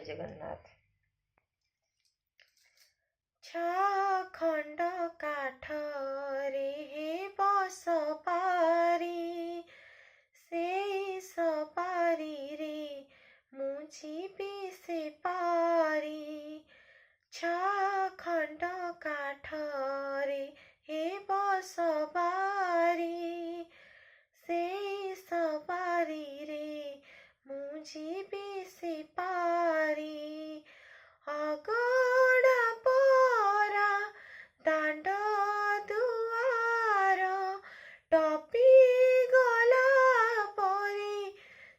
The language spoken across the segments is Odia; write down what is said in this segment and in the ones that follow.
ଜଗନ୍ନାଥ। ଛଅ ଖଣ୍ଡ କାଠରେ ହେବ ସପାରି, ସେଇ ସପାରିରେ ମୁଁ ଯିବି ସେ ପାରି। ଛଅ ଖଣ୍ଡ କାଠରେ ହେବ ସବାରି, ସେଇ ସବାରିରେ ମୁଁ ଯିବି ସେ ପାରି। ଅଗଣା ପରା ଦାଣ୍ଡ ଦୁଆର, ଟପି ଗଲା ପରି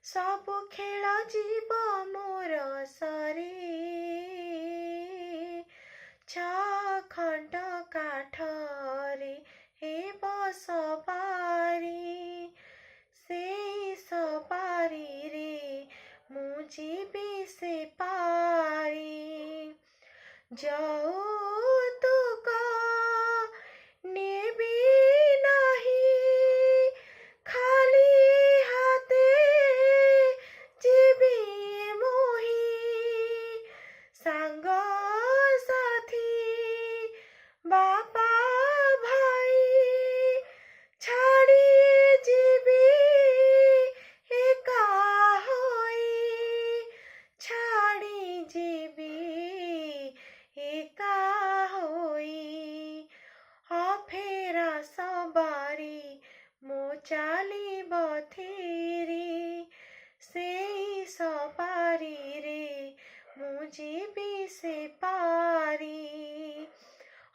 ସବୁ ଖେଳ ଯିବ ମୋର ସରି। ଛଅ ଖଣ୍ଡ କାଠରେ ହେବ ସବାରି, ସେଇ ସବାରିରେ ମୁଁ ଯିବି ସେ ପାରି। ଯୌତୁକ ନେବି ନାହିଁ, ଖାଲି ହାତେ ଯିବି ମୋହି। ସାଙ୍ଗ ସାଥୀ ବାପା ଭାଇ ଛାଡ଼ି ଯିବି ଏକା ହୋଇ, ଛାଡ଼ି ଯିବି ଏକା ହୋଇ। ଅଫେରା ସବାରି ମୋ ଚାଲିବ ଥିରି, ସେଇ ସବାରିରେ ମୁଁ ଯିବି ସେ ପାରି।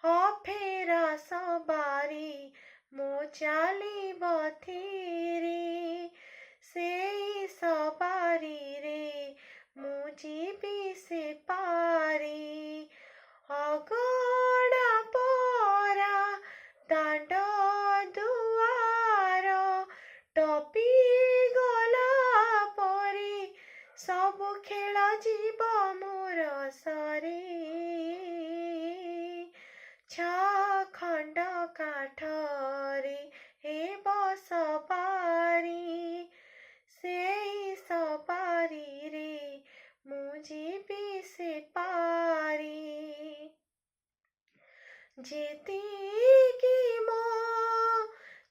ଅଫେରା ସବାରି ମୋ ଚାଲିବ ଥିରି, ସେଇ ସବାରିରେ ମୁଁ ଯିବି ସେ ପାରି। ଅଗଣା ପରା ଦାଣ୍ଡ ଦୁଆର, ଟପି ଗଲା ପରି ସବୁ ଖେଳ ଯିବ ମୋର ସରି। ଛଅ ଖଣ୍ଡ କାଠରେ ହେବ ସବାରି, ସେଇ ସବାରିରେ ମୁଁ ଯିବି ସେ ପାରି। ଯେତିକି ମୋ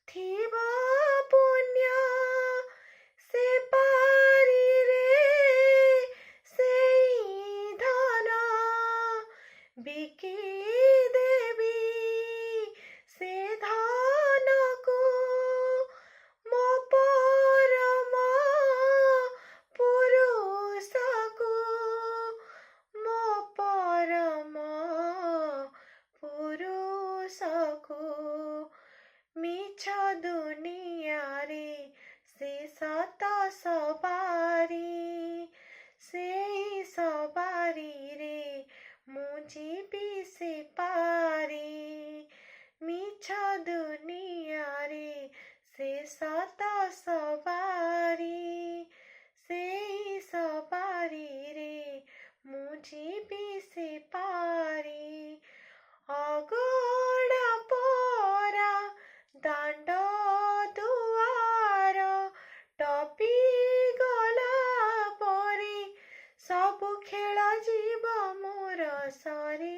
ଥିବ ପୁଣ୍ୟ ସେ ପାରିରେ, ସେଇ ଧନ ବିକି ଦେବି ସେ ଧନକୁ ମୋ ପରମ ପୁରୁଷକୁ। ମୋ ପରମ ପୁରୁଷକୁ ମିଛ ଦୁନିଆରେ ସେ ସତ ସବାରି, ସେଇ ସବାରିରେ ମୁଁ ଯିବି ସେ ପାରି। ମିଛ ଦୁନିଆରେ ସେ ସତ ସବାରି, ସେଇ ସବାରିରେ ମୁଁ ଯିବି ସେ ପାରି। ଅଗଣା ପରା ଦାଣ୍ଡ ଦୁଆର, ଟପି ଗଲା ପରି ସବୁ ଖେଳ ଯିବ ମୋର ସରି।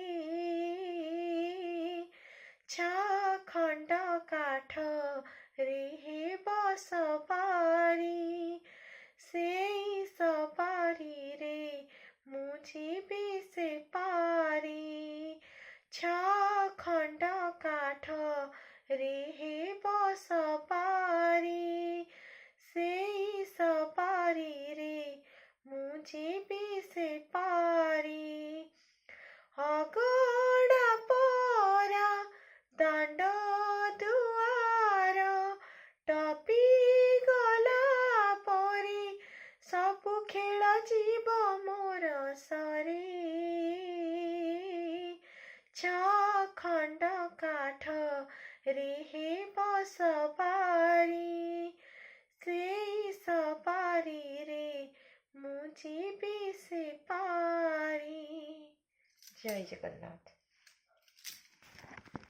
ଛଅ ଖଣ୍ଡ କାଠରେ ହେବ ସବାରି, ସେଇ ସବାରିରେ ମୁଁ ଯିବି ସେ ପାରି। ଛଅ ଖଣ୍ଡ କାଠରେ ହେବ ସବାରି, ସେଇ ସବାରିରେ ମୁଁ ଯିବି ସେ ପାରି। ଅଗଣା ପରା ଦାଣ୍ଡ ଦୁଆର, ଟପି ଗଲା ପରି ସବୁ ଖେଳ ଯିବ ମୋର ସରି। ଛଅ ଖଣ୍ଡ କାଠରେ ହେବ ସବାରି, ସେଇ ସବାରିରେ ମୁଁ ଯିବି ସେ ପାରି। ଜୟ ଜଗନ୍ନାଥ।